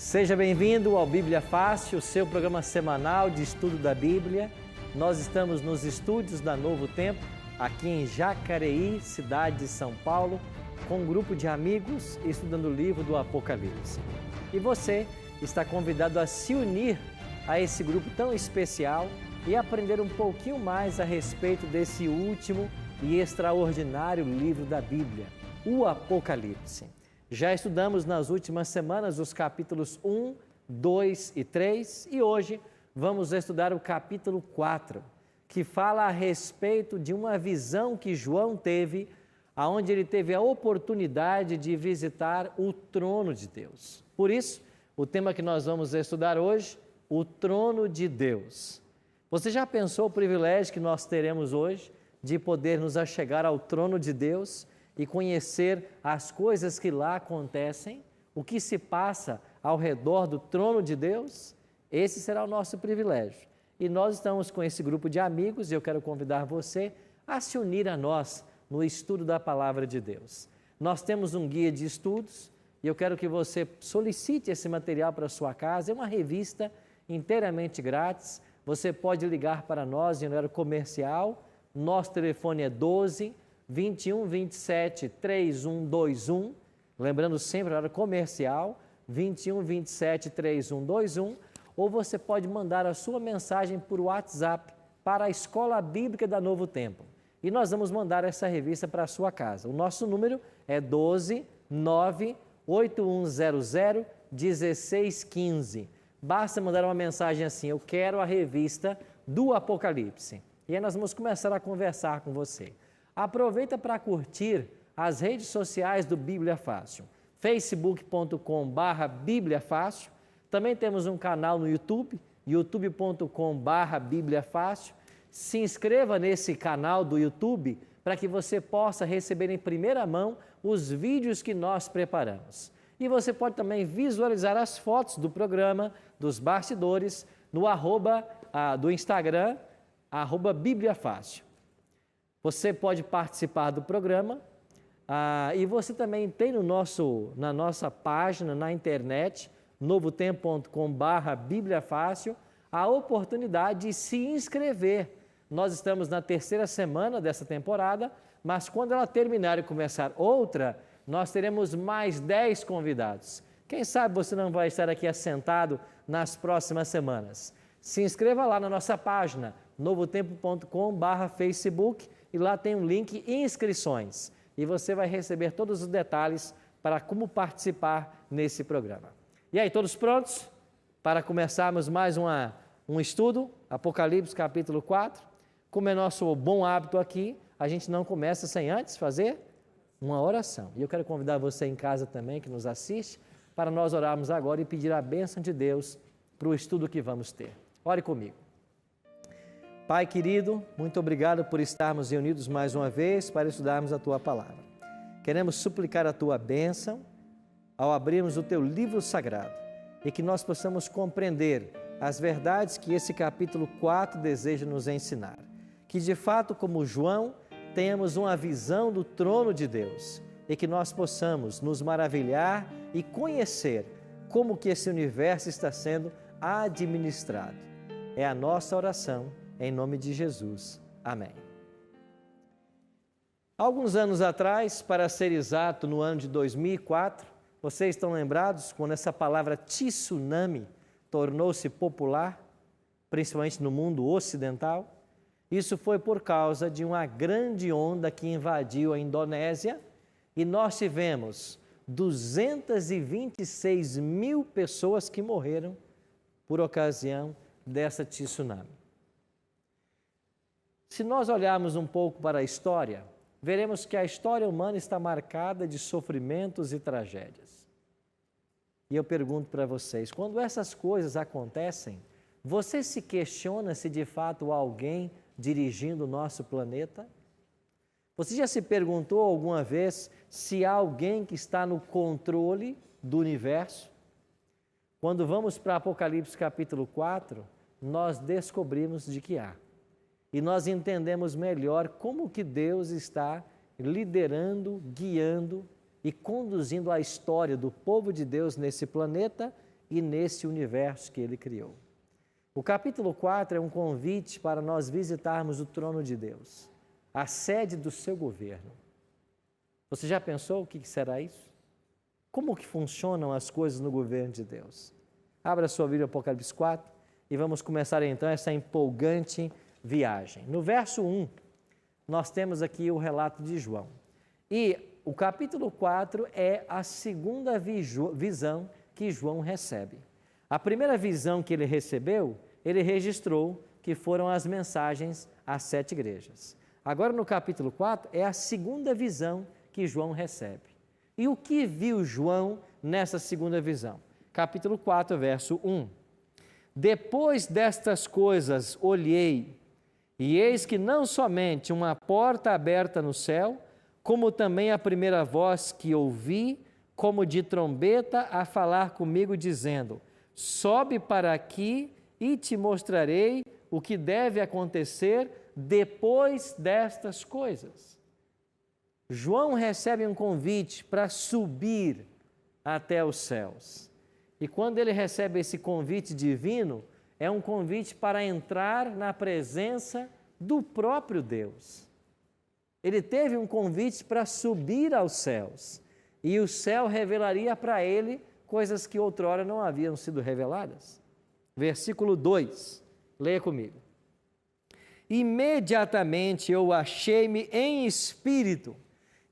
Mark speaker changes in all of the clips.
Speaker 1: Seja bem-vindo ao Bíblia Fácil, seu programa semanal de estudo da Bíblia. Nós estamos nos estúdios da Novo Tempo, aqui em Jacareí, cidade de São Paulo, com um grupo de amigos estudando o livro do Apocalipse. E você está convidado a se unir a esse grupo tão especial e aprender um pouquinho mais a respeito desse último e extraordinário livro da Bíblia, o Apocalipse. Já estudamos nas últimas semanas os capítulos 1, 2 e 3 e hoje vamos estudar o capítulo 4, que fala a respeito de uma visão que João teve, onde ele teve a oportunidade de visitar o trono de Deus. Por isso, o tema que nós vamos estudar hoje, o trono de Deus. Você já pensou o privilégio que nós teremos hoje de poder nos achegar ao trono de Deus e conhecer as coisas que lá acontecem, o que se passa ao redor do trono de Deus? Esse será o nosso privilégio. E nós estamos com esse grupo de amigos e eu quero convidar você a se unir a nós no estudo da Palavra de Deus. Nós temos um guia de estudos e eu quero que você solicite esse material para a sua casa. É uma revista inteiramente grátis. Você pode ligar para nós em horário comercial. Nosso telefone é 12 21 27 3121, lembrando sempre a hora comercial, 21 27 3121, ou você pode mandar a sua mensagem por WhatsApp para a Escola Bíblica da Novo Tempo. E nós vamos mandar essa revista para a sua casa. O nosso número é 12 9 8100 1615. Basta mandar uma mensagem assim: eu quero a revista do Apocalipse. E aí nós vamos começar a conversar com você. Aproveita para curtir as redes sociais do Bíblia Fácil, facebook.com/Bíblia Fácil. Também temos um canal no YouTube, youtube.com/Bíblia Fácil. Se inscreva nesse canal do YouTube para que você possa receber em primeira mão os vídeos que nós preparamos. E você pode também visualizar as fotos do programa, dos bastidores, no do Instagram, @Bíblia Fácil. Você pode participar do programa e você também tem na nossa página, na internet, novotempo.com/Bíblia Fácil, a oportunidade de se inscrever. Nós estamos na terceira semana dessa temporada, mas quando ela terminar e começar outra, nós teremos mais 10 convidados. Quem sabe você não vai estar aqui assentado nas próximas semanas. Se inscreva lá na nossa página, novotempo.com/Facebook, e lá tem um link inscrições e você vai receber todos os detalhes para como participar nesse programa. E aí, todos prontos para começarmos mais um estudo, Apocalipse capítulo 4? Como é nosso bom hábito aqui, a gente não começa sem antes fazer uma oração. E eu quero convidar você em casa também, que nos assiste, para nós orarmos agora e pedir a bênção de Deus para o estudo que vamos ter. Ore comigo. Pai querido, muito obrigado por estarmos reunidos mais uma vez para estudarmos a Tua Palavra. Queremos suplicar a Tua bênção ao abrirmos o Teu livro sagrado e que nós possamos compreender as verdades que esse capítulo 4 deseja nos ensinar. Que de fato, como João, tenhamos uma visão do trono de Deus e que nós possamos nos maravilhar e conhecer como que esse universo está sendo administrado. É a nossa oração. Em nome de Jesus. Amém. Alguns anos atrás, para ser exato, no ano de 2004, vocês estão lembrados quando essa palavra tsunami tornou-se popular, principalmente no mundo ocidental? Isso foi por causa de uma grande onda que invadiu a Indonésia e nós tivemos 226 mil pessoas que morreram por ocasião dessa tsunami. Se nós olharmos um pouco para a história, veremos que a história humana está marcada de sofrimentos e tragédias. E eu pergunto para vocês, quando essas coisas acontecem, você se questiona se de fato há alguém dirigindo o nosso planeta? Você já se perguntou alguma vez se há alguém que está no controle do universo? Quando vamos para Apocalipse capítulo 4, nós descobrimos de que há. E nós entendemos melhor como que Deus está liderando, guiando e conduzindo a história do povo de Deus nesse planeta e nesse universo que Ele criou. O capítulo 4 é um convite para nós visitarmos o trono de Deus, a sede do seu governo. Você já pensou o que será isso? Como que funcionam as coisas no governo de Deus? Abra sua Bíblia, Apocalipse 4, e vamos começar então essa empolgante viagem. No verso 1, nós temos aqui o relato de João. E o capítulo 4 é a segunda visão que João recebe. A primeira visão que ele recebeu, ele registrou que foram as mensagens às 7 igrejas. Agora no capítulo 4 é a segunda visão que João recebe. E o que viu João nessa segunda visão? Capítulo 4, verso 1. Depois destas coisas olhei, e eis que não somente uma porta aberta no céu, como também a primeira voz que ouvi, como de trombeta, a falar comigo, dizendo: sobe para aqui e te mostrarei o que deve acontecer depois destas coisas. João recebe um convite para subir até os céus. E quando ele recebe esse convite divino, é um convite para entrar na presença do próprio Deus. Ele teve um convite para subir aos céus, e o céu revelaria para ele coisas que outrora não haviam sido reveladas. Versículo 2, leia comigo. Imediatamente eu achei-me em espírito.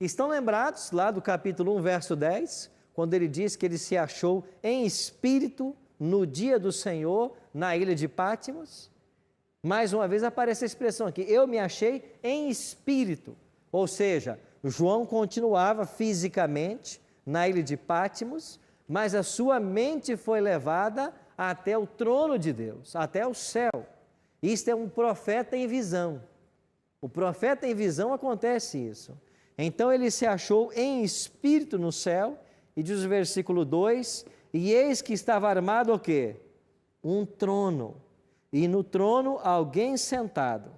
Speaker 1: Estão lembrados lá do capítulo 1, verso 10, quando ele diz que ele se achou em espírito no dia do Senhor, na ilha de Pátimos? Mais uma vez aparece a expressão aqui, eu me achei em espírito. Ou seja, João continuava fisicamente na ilha de Pátimos, mas a sua mente foi levada até o trono de Deus, até o céu. Isto é um profeta em visão. O profeta em visão acontece isso. Então ele se achou em espírito no céu, e diz o versículo 2, e eis que estava armado o quê? Um trono, e no trono alguém sentado.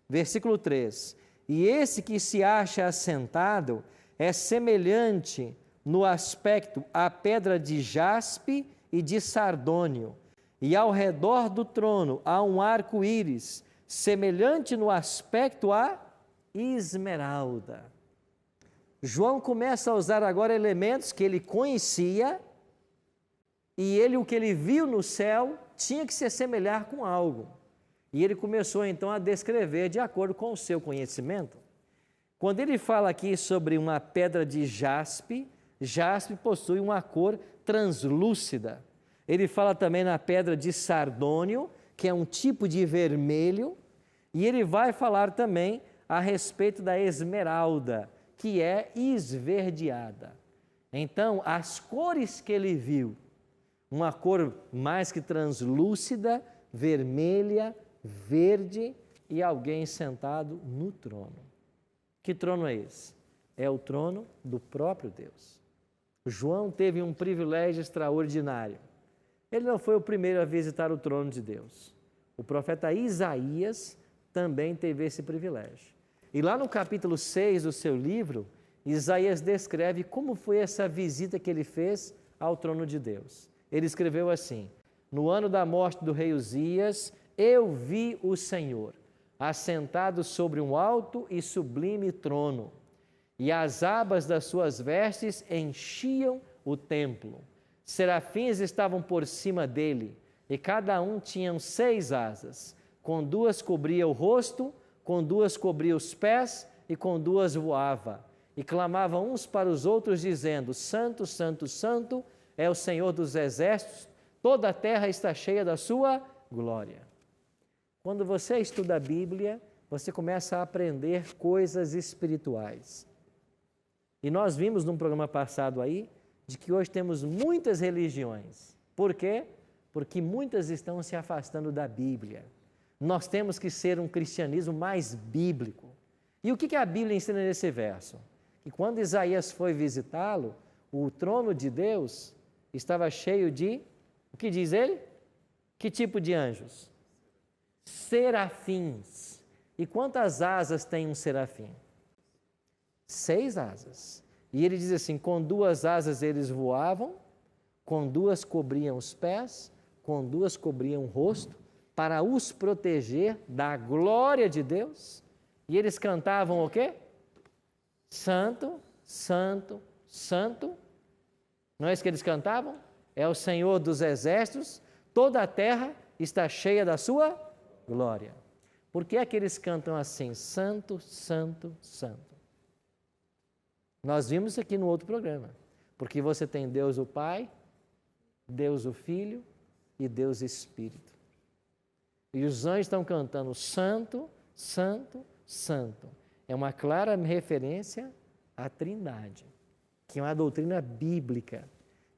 Speaker 1: Versículo 3, e esse que se acha assentado é semelhante no aspecto à pedra de jaspe e de sardônio, e ao redor do trono há um arco-íris, semelhante no aspecto à esmeralda. João começa a usar agora elementos que ele conhecia, e o que ele viu no céu tinha que se assemelhar com algo. E ele começou então a descrever de acordo com o seu conhecimento. Quando ele fala aqui sobre uma pedra de jaspe, jaspe possui uma cor translúcida. Ele fala também na pedra de sardônio, que é um tipo de vermelho, e ele vai falar também a respeito da esmeralda, que é esverdeada. Então, as cores que ele viu, uma cor mais que translúcida, vermelha, verde, e alguém sentado no trono. Que trono é esse? É o trono do próprio Deus. João teve um privilégio extraordinário. Ele não foi o primeiro a visitar o trono de Deus. O profeta Isaías também teve esse privilégio. E lá no capítulo 6 do seu livro, Isaías descreve como foi essa visita que ele fez ao trono de Deus. Ele escreveu assim: no ano da morte do rei Uzias, eu vi o Senhor, assentado sobre um alto e sublime trono, e as abas das suas vestes enchiam o templo. Serafins estavam por cima dele, e cada um tinha 6 asas, com 2 cobria o rosto, com 2 cobria os pés, e com 2 voava. E clamavam uns para os outros, dizendo: Santo, Santo, Santo é o Senhor dos exércitos, toda a terra está cheia da sua glória. Quando você estuda a Bíblia, você começa a aprender coisas espirituais. E nós vimos num programa passado aí, de que hoje temos muitas religiões. Por quê? Porque muitas estão se afastando da Bíblia. Nós temos que ser um cristianismo mais bíblico. E o que a Bíblia ensina nesse verso? Que quando Isaías foi visitá-lo, o trono de Deus estava cheio de, o que diz ele? Que tipo de anjos? Serafins. E quantas asas tem um serafim? 6 asas. E ele diz assim, com 2 asas eles voavam, com 2 cobriam os pés, com 2 cobriam o rosto, para os proteger da glória de Deus. E eles cantavam o quê? Santo, Santo, Santo. Não é isso que eles cantavam? É o Senhor dos exércitos, toda a terra está cheia da sua glória. Por que é que eles cantam assim? Santo, Santo, Santo. Nós vimos isso aqui no outro programa. Porque você tem Deus o Pai, Deus o Filho e Deus o Espírito. E os anjos estão cantando Santo, Santo, Santo. É uma clara referência à Trindade, que é uma doutrina bíblica.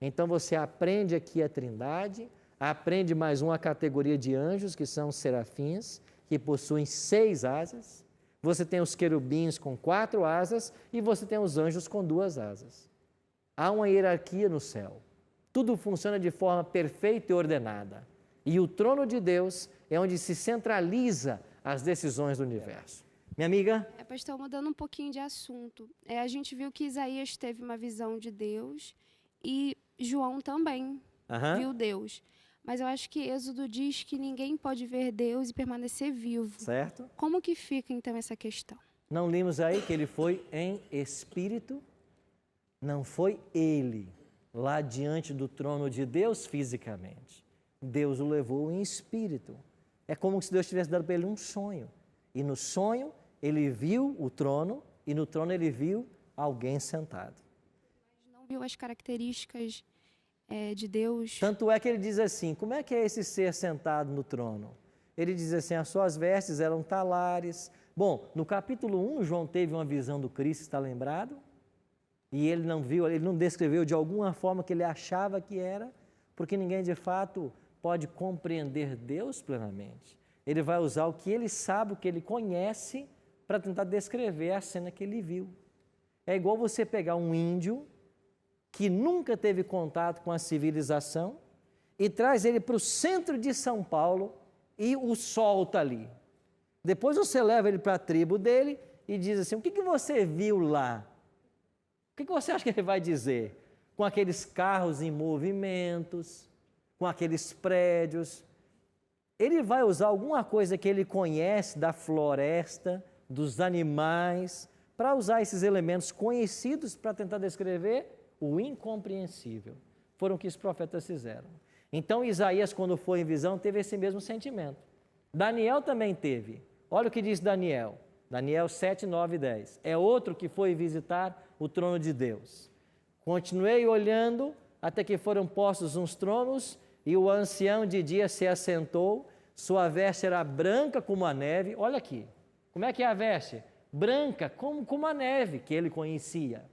Speaker 1: Então você aprende aqui a Trindade, aprende mais uma categoria de anjos, que são os serafins, que possuem 6 asas. Você tem os querubins com 4 asas e você tem os anjos com 2 asas. Há uma hierarquia no céu. Tudo funciona de forma perfeita e ordenada. E o trono de Deus é onde se centraliza as decisões do universo. Minha amiga?
Speaker 2: Pastor, mudando um pouquinho de assunto. A gente viu que Isaías teve uma visão de Deus e João também viu Deus. Mas eu acho que Êxodo diz que ninguém pode ver Deus e permanecer vivo.
Speaker 1: Certo.
Speaker 2: Como que fica, então, essa questão?
Speaker 1: Não limos aí que ele foi em espírito? Não foi ele lá diante do trono de Deus fisicamente. Deus o levou em espírito. É como se Deus tivesse dado para ele um sonho. E no sonho ele viu o trono e no trono ele viu alguém sentado.
Speaker 2: Mas não viu as características de Deus.
Speaker 1: Tanto é que ele diz assim, como é que é esse ser sentado no trono? Ele diz assim, as suas vestes eram talares. Bom, no capítulo 1, João teve uma visão do Cristo, está lembrado? E ele não viu, ele não descreveu de alguma forma que ele achava que era, porque ninguém de fato pode compreender Deus plenamente. Ele vai usar o que ele sabe, o que ele conhece, para tentar descrever a cena que ele viu. É igual você pegar um índio que nunca teve contato com a civilização e traz ele para o centro de São Paulo e o solta ali. Depois você leva ele para a tribo dele e diz assim, o que você viu lá? O que você acha que ele vai dizer? Com aqueles carros em movimentos, com aqueles prédios. Ele vai usar alguma coisa que ele conhece da floresta, dos animais, para usar esses elementos conhecidos para tentar descrever o incompreensível. Foram o que os profetas fizeram. Então Isaías, quando foi em visão, teve esse mesmo sentimento. Daniel também teve. Olha o que diz Daniel. Daniel 7, 9 e 10. É outro que foi visitar o trono de Deus. Continuei olhando até que foram postos uns tronos e o ancião de dia se assentou. Sua veste era branca como a neve. Olha aqui. Como é que é a veste? Branca como a neve que ele conhecia.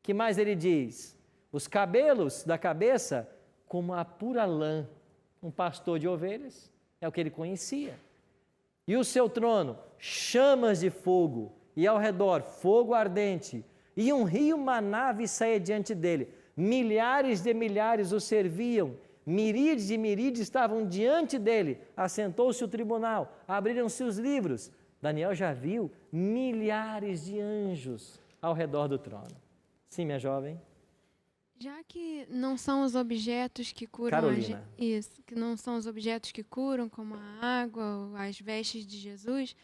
Speaker 1: Que mais ele diz? Os cabelos da cabeça como a pura lã. Um pastor de ovelhas é o que ele conhecia. E o seu trono, chamas de fogo, e ao redor fogo ardente, e um rio, uma nave saía diante dele. Milhares de milhares o serviam, miríades de miríades estavam diante dele. Assentou-se o tribunal, abriram-se os livros. Daniel já viu milhares de anjos ao redor do trono. Sim, minha jovem?
Speaker 3: Já que não são os objetos que curam...
Speaker 1: Carolina.
Speaker 3: Isso, que não são os objetos que curam, como a água, ou as vestes de Jesus,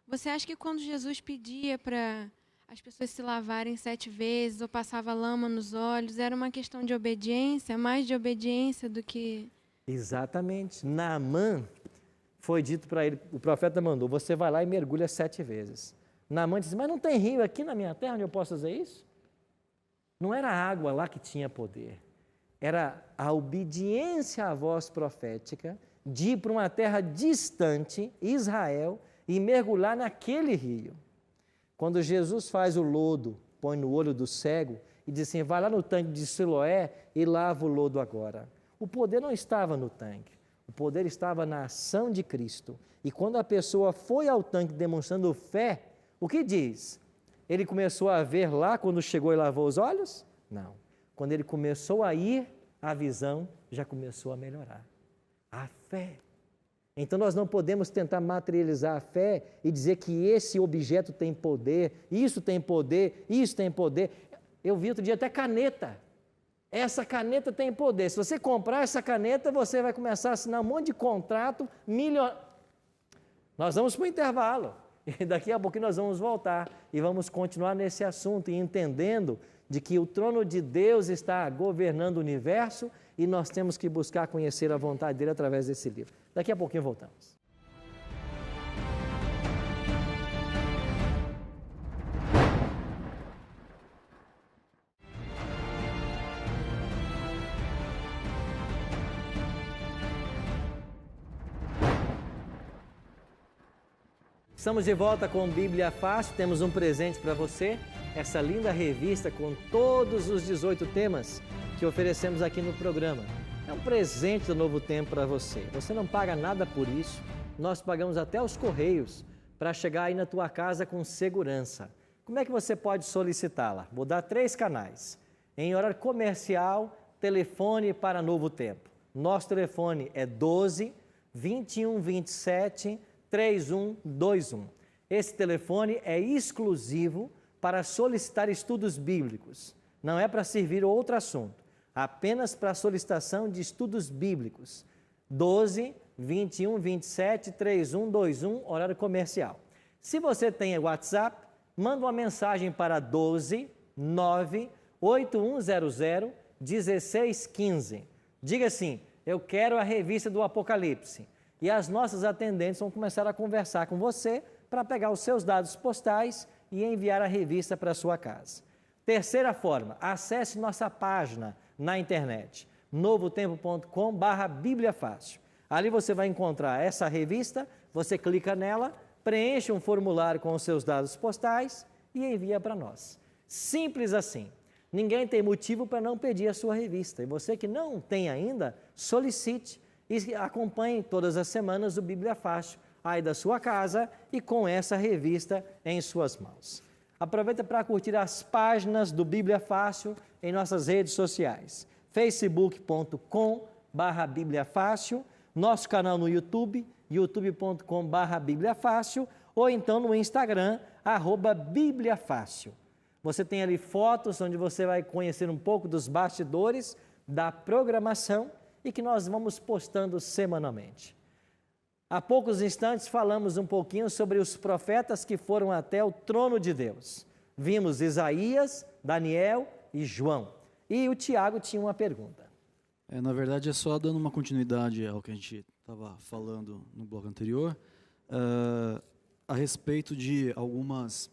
Speaker 3: você acha que quando Jesus pedia para as pessoas se lavarem 7 vezes, ou passava lama nos olhos, era uma questão de obediência, mais de obediência do que...
Speaker 1: Exatamente. Naamã, foi dito para ele, o profeta mandou, você vai lá e mergulha 7 vezes. Naamã disse, mas não tem rio aqui na minha terra onde eu posso fazer isso? Não era a água lá que tinha poder, era a obediência à voz profética de ir para uma terra distante, Israel, e mergulhar naquele rio. Quando Jesus faz o lodo, põe no olho do cego e diz assim, vai lá no tanque de Siloé e lava o lodo agora. O poder não estava no tanque, o poder estava na ação de Cristo. E quando a pessoa foi ao tanque demonstrando fé, o que diz? Ele começou a ver lá quando chegou e lavou os olhos? Não. Quando ele começou a ir, a visão já começou a melhorar. A fé. Então nós não podemos tentar materializar a fé e dizer que esse objeto tem poder, isso tem poder, isso tem poder. Eu vi outro dia até caneta. Essa caneta tem poder. Se você comprar essa caneta, você vai começar a assinar um monte de contrato milionário. Nós vamos para o intervalo. E daqui a pouquinho nós vamos voltar e vamos continuar nesse assunto e entendendo de que o trono de Deus está governando o universo e nós temos que buscar conhecer a vontade dele através desse livro. Daqui a pouquinho voltamos. Estamos de volta com Bíblia Fácil, temos um presente para você, essa linda revista com todos os 18 temas que oferecemos aqui no programa. É um presente do Novo Tempo para você, você não paga nada por isso, nós pagamos até os correios para chegar aí na tua casa com segurança. Como é que você pode solicitá-la? Vou dar 3 canais. Em horário comercial, telefone para Novo Tempo. Nosso telefone é 12 21 27 3121. Esse telefone é exclusivo para solicitar estudos bíblicos. Não é para servir outro assunto, apenas para solicitação de estudos bíblicos. 12 21 27 3121, horário comercial. Se você tem WhatsApp, manda uma mensagem para 12 9 8100 1615. Diga assim: eu quero a revista do Apocalipse. E as nossas atendentes vão começar a conversar com você para pegar os seus dados postais e enviar a revista para a sua casa. Terceira forma, acesse nossa página na internet, novotempo.com/Bíblia Fácil. Ali você vai encontrar essa revista, você clica nela, preenche um formulário com os seus dados postais e envia para nós. Simples assim. Ninguém tem motivo para não pedir a sua revista. E você que não tem ainda, solicite e acompanhe todas as semanas o Bíblia Fácil aí da sua casa e com essa revista em suas mãos. Aproveita para curtir as páginas do Bíblia Fácil em nossas redes sociais. facebook.com/Bíblia Fácil, nosso canal no YouTube, youtube.com/Bíblia Fácil, ou então no Instagram, @Bíblia Fácil. Você tem ali fotos onde você vai conhecer um pouco dos bastidores da programação e que nós vamos postando semanalmente. Há poucos instantes falamos um pouquinho sobre os profetas que foram até o trono de Deus. Vimos Isaías, Daniel e João. E o Tiago tinha uma pergunta.
Speaker 4: Na verdade, é só dando uma continuidade ao que a gente estava falando no bloco anterior, a respeito de algumas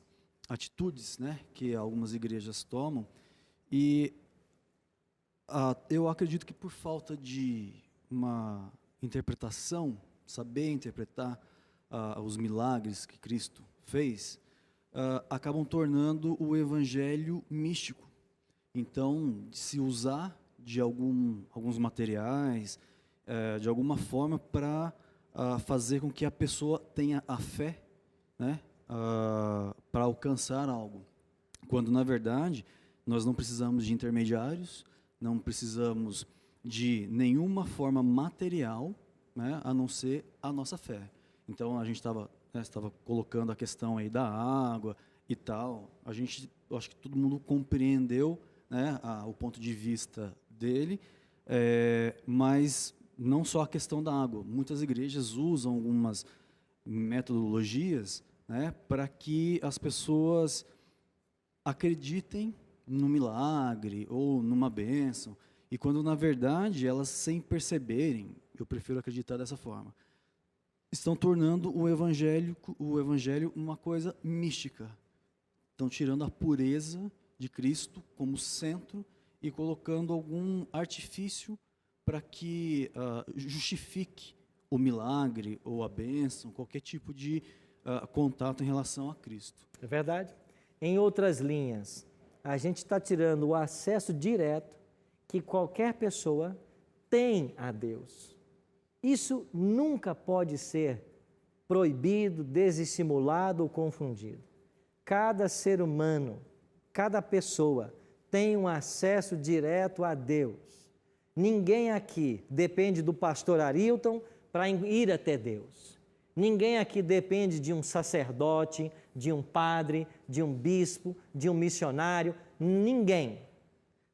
Speaker 4: atitudes, né, que algumas igrejas tomam, e eu acredito que por falta de uma interpretação, saber interpretar os milagres que Cristo fez, acabam tornando o evangelho místico. Então, se usar de alguns materiais, de alguma forma, para fazer com que a pessoa tenha a fé, né, para alcançar algo. Quando, na verdade, nós não precisamos de intermediários, não precisamos de nenhuma forma material, né, a não ser a nossa fé. Então, a gente estava colocando a questão aí da água e tal. Eu acho que todo mundo compreendeu, né, o ponto de vista dele, mas não só a questão da água. Muitas igrejas usam algumas metodologias, né, para que as pessoas acreditem no milagre ou numa bênção, e quando na verdade elas, sem perceberem, eu prefiro acreditar dessa forma, estão tornando o evangelho uma coisa mística, estão tirando a pureza de Cristo como centro e colocando algum artifício para que justifique o milagre ou a bênção, qualquer tipo de contato em relação a Cristo.
Speaker 1: É verdade. Em outras linhas, a gente está tirando o acesso direto que qualquer pessoa tem a Deus. Isso nunca pode ser proibido, desestimulado ou confundido. Cada ser humano, cada pessoa tem um acesso direto a Deus. Ninguém aqui depende do pastor Arilton para ir até Deus. Ninguém aqui depende de um sacerdote, de um padre, de um bispo, de um missionário. Ninguém.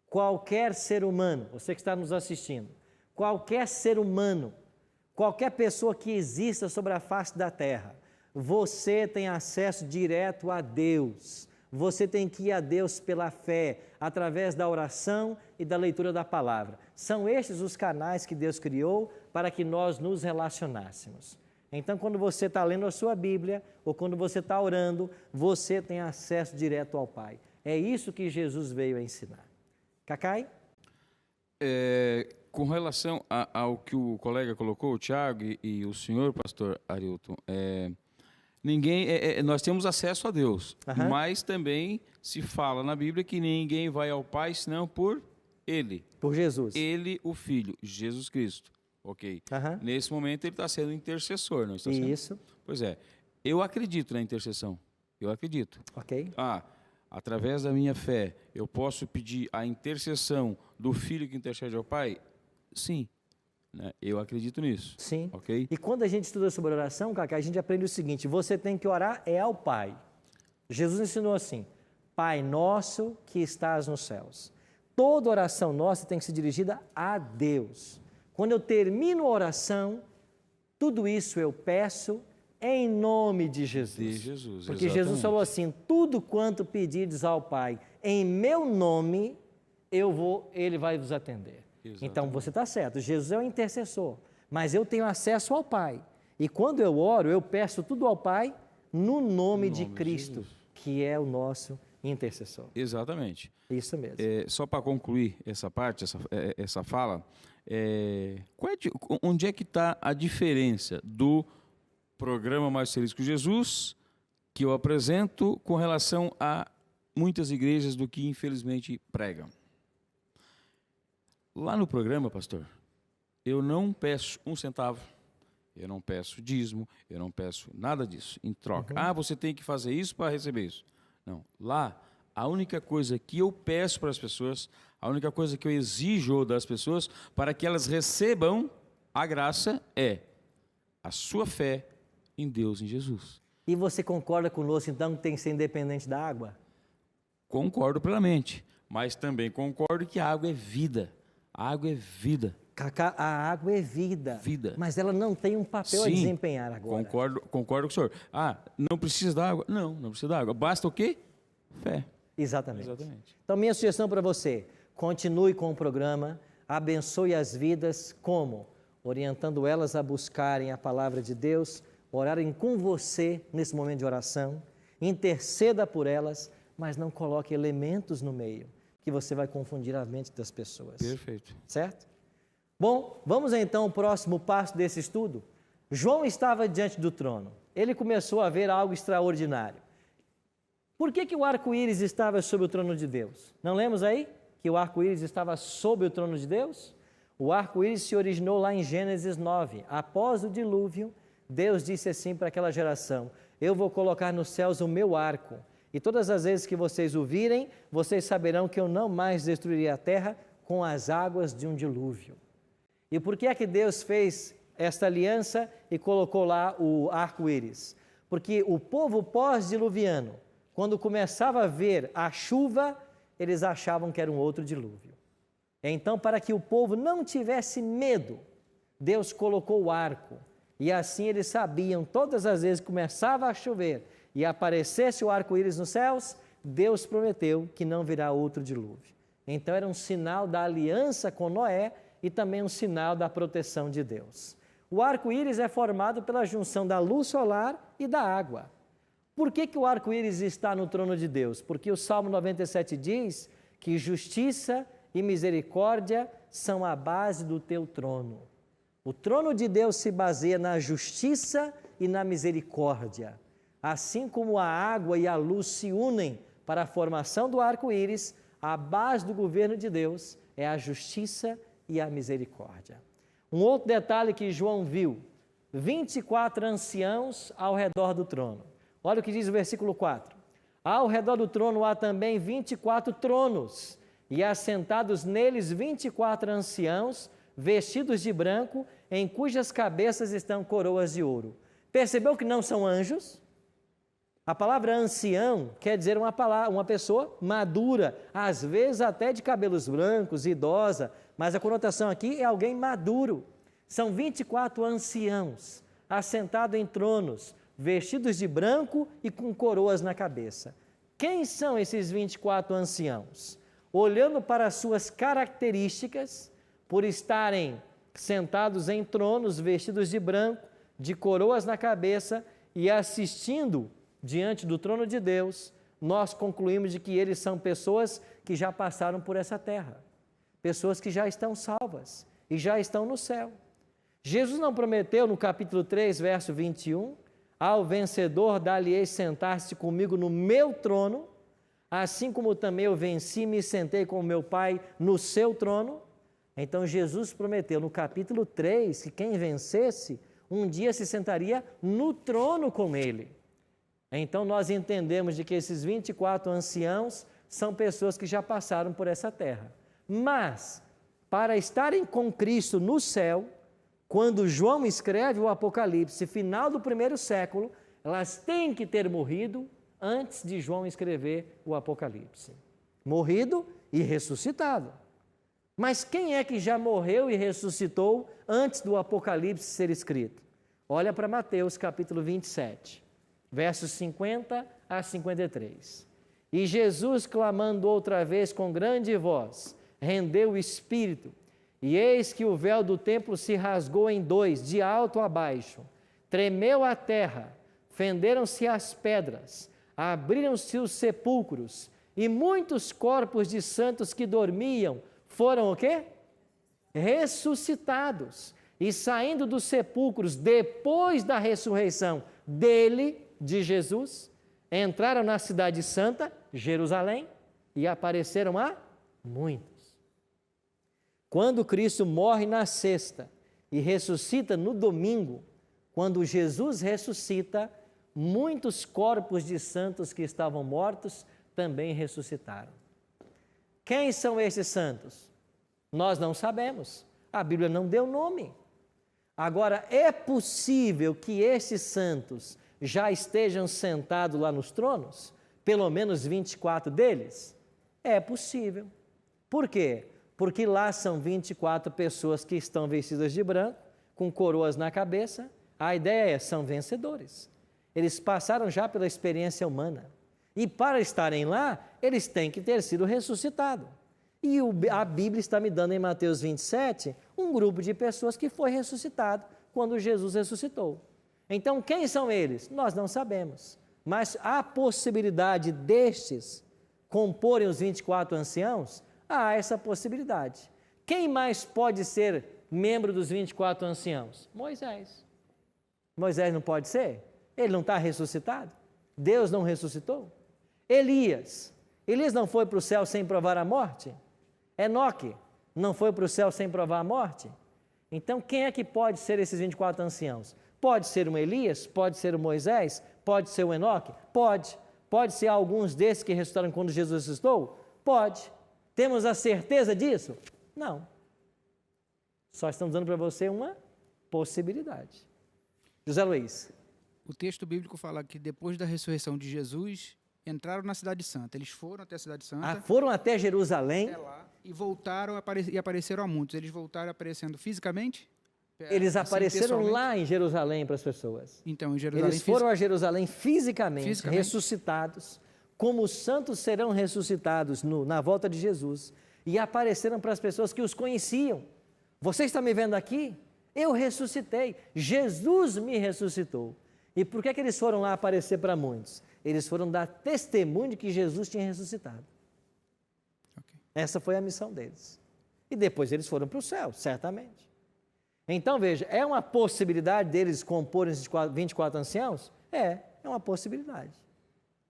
Speaker 1: qualquer ser humano, você que está nos assistindo, qualquer ser humano, qualquer pessoa que exista sobre a face da terra, você tem acesso direto a Deus. Você tem que ir a Deus pela fé, através da oração e da leitura da palavra. São estes os canais que Deus criou para que nós nos relacionássemos. Então, quando você está lendo a sua Bíblia, ou quando você está orando, você tem acesso direto ao Pai. É isso que Jesus veio a ensinar. Cacai?
Speaker 5: Com relação ao que o colega colocou, o Tiago e o senhor, pastor Arilton, nós temos acesso a Deus, mas também se fala na Bíblia que ninguém vai ao Pai senão por Ele.
Speaker 1: Por Jesus.
Speaker 5: Ele, o Filho, Jesus Cristo. Ok. Nesse momento ele está sendo intercessor, não está sendo?
Speaker 1: Isso.
Speaker 5: Pois é. Eu acredito na intercessão. Eu acredito.
Speaker 1: Ok.
Speaker 5: Através da minha fé, eu posso pedir a intercessão do Filho que intercede ao Pai? Sim. Né? Eu acredito nisso.
Speaker 1: Sim.
Speaker 5: Ok?
Speaker 1: E quando a gente estuda sobre oração, Cacá, a gente aprende o seguinte: você tem que orar ao Pai. Jesus ensinou assim: Pai nosso que estás nos céus. Toda oração nossa tem que ser dirigida a Deus. Quando eu termino a oração, tudo isso eu peço em nome de Jesus.
Speaker 5: De Jesus,
Speaker 1: porque
Speaker 5: exatamente.
Speaker 1: Jesus falou assim: tudo quanto pedirdes ao Pai em meu nome, Ele vai vos atender. Exatamente. Então você está certo, Jesus é o intercessor, mas eu tenho acesso ao Pai. E quando eu oro, eu peço tudo ao Pai no nome de Cristo, que é o nosso intercessor.
Speaker 5: Exatamente.
Speaker 1: Isso mesmo.
Speaker 5: Só para concluir essa parte, essa fala, onde é que está a diferença do programa Mais Feliz com Jesus, que eu apresento, com relação a muitas igrejas do que infelizmente pregam? Lá no programa, pastor, eu não peço um centavo, eu não peço dízimo, eu não peço nada disso em troca. Você tem que fazer isso para receber isso. Não, lá a única coisa que eu peço para as pessoas, a única coisa que eu exijo das pessoas para que elas recebam a graça é a sua fé em Deus, em Jesus.
Speaker 1: E você concorda conosco, então, que tem que ser independente da água?
Speaker 5: Concordo plenamente, mas também concordo que a água é vida. A água é vida.
Speaker 1: Cacá, a água é vida.
Speaker 5: Vida.
Speaker 1: Mas ela não tem um papel a desempenhar agora.
Speaker 5: Concordo com o senhor. Não precisa da água? Não precisa da água. Basta o quê? Fé.
Speaker 1: Exatamente. Então, minha sugestão para você: continue com o programa, abençoe as vidas, como? Orientando elas a buscarem a palavra de Deus, orarem com você nesse momento de oração, interceda por elas, mas não coloque elementos no meio, que você vai confundir a mente das pessoas.
Speaker 5: Perfeito.
Speaker 1: Certo? Bom, vamos então ao próximo passo desse estudo. João estava diante do trono. Ele começou a ver algo extraordinário. Por que o arco-íris estava sobre o trono de Deus? Não lemos aí que o arco-íris estava sobre o trono de Deus? O arco-íris se originou lá em Gênesis 9. Após o dilúvio, Deus disse assim para aquela geração: eu vou colocar nos céus o meu arco, e todas as vezes que vocês o virem, vocês saberão que eu não mais destruiria a terra com as águas de um dilúvio. E por que é que Deus fez esta aliança e colocou lá o arco-íris? Porque o povo pós-diluviano, quando começava a ver a chuva, eles achavam que era um outro dilúvio. Então, para que o povo não tivesse medo, Deus colocou o arco. E assim eles sabiam, todas as vezes que começava a chover e aparecesse o arco-íris nos céus, Deus prometeu que não virá outro dilúvio. Então era um sinal da aliança com Noé e também um sinal da proteção de Deus. O arco-íris é formado pela junção da luz solar e da água. Por que o arco-íris está no trono de Deus? Porque o Salmo 97 diz que justiça e misericórdia são a base do teu trono. O trono de Deus se baseia na justiça e na misericórdia. Assim como a água e a luz se unem para a formação do arco-íris, a base do governo de Deus é a justiça e a misericórdia. Um outro detalhe que João viu: 24 anciãos ao redor do trono. Olha o que diz o versículo 4. Ao redor do trono há também 24 tronos, e assentados neles 24 anciãos, vestidos de branco, em cujas cabeças estão coroas de ouro. Percebeu que não são anjos? A palavra ancião quer dizer uma pessoa madura, às vezes até de cabelos brancos, idosa, mas a conotação aqui é alguém maduro. São 24 anciãos, assentados em tronos, vestidos de branco e com coroas na cabeça. Quem são esses 24 anciãos? Olhando para as suas características, por estarem sentados em tronos, vestidos de branco, de coroas na cabeça e assistindo diante do trono de Deus, nós concluímos de que eles são pessoas que já passaram por essa terra, pessoas que já estão salvas e já estão no céu. Jesus não prometeu no capítulo 3, verso 21, ao vencedor dar-lhe-ei sentar-se comigo no meu trono, assim como também eu venci e me sentei com o meu Pai no seu trono? Então Jesus prometeu no capítulo 3 que quem vencesse, um dia se sentaria no trono com ele. Então nós entendemos de que esses 24 anciãos são pessoas que já passaram por essa terra. Mas, para estarem com Cristo no céu, quando João escreve o Apocalipse, final do primeiro século, elas têm que ter morrido antes de João escrever o Apocalipse. Morrido e ressuscitado. Mas quem é que já morreu e ressuscitou antes do Apocalipse ser escrito? Olha para Mateus capítulo 27, versos 50 a 53. E Jesus, clamando outra vez com grande voz, rendeu o espírito, e eis que o véu do templo se rasgou em dois, de alto a baixo. Tremeu a terra, fenderam-se as pedras, abriram-se os sepulcros, e muitos corpos de santos que dormiam foram o quê? Ressuscitados. E saindo dos sepulcros, depois da ressurreição dele, de Jesus, entraram na cidade santa, Jerusalém, e apareceram a muitos. Quando Cristo morre na sexta e ressuscita no domingo, quando Jesus ressuscita, muitos corpos de santos que estavam mortos também ressuscitaram. Quem são esses santos? Nós não sabemos. A Bíblia não deu nome. Agora, é possível que esses santos já estejam sentados lá nos tronos? Pelo menos 24 deles? É possível. Por quê? Porque lá são 24 pessoas que estão vestidas de branco, com coroas na cabeça. A ideia é, são vencedores. Eles passaram já pela experiência humana. E para estarem lá, eles têm que ter sido ressuscitados. E a Bíblia está me dando em Mateus 27, um grupo de pessoas que foi ressuscitado quando Jesus ressuscitou. Então, quem são eles? Nós não sabemos. Mas há possibilidade destes comporem os 24 anciãos? Há essa possibilidade. Quem mais pode ser membro dos 24 anciãos? Moisés. Moisés não pode ser? Ele não está ressuscitado? Deus não ressuscitou? Elias. Elias não foi para o céu sem provar a morte? Enoque não foi para o céu sem provar a morte? Então, quem é que pode ser esses 24 anciãos? Pode ser um Elias? Pode ser um Moisés? Pode ser um Enoque? Pode. Pode ser alguns desses que ressuscitaram quando Jesus ressuscitou? Pode. Temos a certeza disso? Não. Só estamos dando para você uma possibilidade. José Luiz.
Speaker 6: O texto bíblico fala que depois da ressurreição de Jesus, entraram na Cidade Santa. Eles foram até a Cidade Santa.
Speaker 1: Foram até Jerusalém.
Speaker 6: Até lá, e voltaram e apareceram a muitos. Eles voltaram aparecendo fisicamente?
Speaker 1: Eles apareceram lá em Jerusalém para as pessoas.
Speaker 6: Então, em Jerusalém.
Speaker 1: Eles foram a Jerusalém fisicamente, ressuscitados, como os santos serão ressuscitados na volta de Jesus, e apareceram para as pessoas que os conheciam. Você está me vendo aqui? Eu ressuscitei. Jesus me ressuscitou. E por que eles foram lá aparecer para muitos? Eles foram dar testemunho de que Jesus tinha ressuscitado. Okay. Essa foi a missão deles. E depois eles foram para o céu, certamente. Então, veja, é uma possibilidade deles comporem esses 24 anciãos? É uma possibilidade.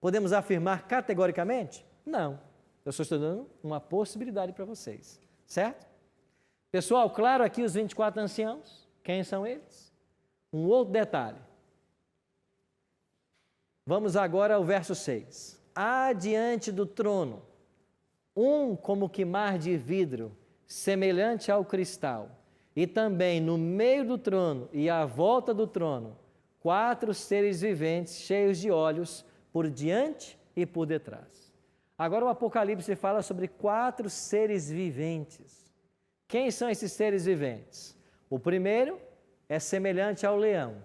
Speaker 1: Podemos afirmar categoricamente? Não. Eu só estou dando uma possibilidade para vocês, certo? Pessoal, claro aqui os 24 anciãos, quem são eles? Um outro detalhe. Vamos agora ao verso 6. Há diante do trono, um como que mar de vidro, semelhante ao cristal, e também no meio do trono e à volta do trono, 4 seres viventes cheios de olhos, por diante e por detrás. Agora o Apocalipse fala sobre 4 seres viventes. Quem são esses seres viventes? O primeiro é semelhante ao leão.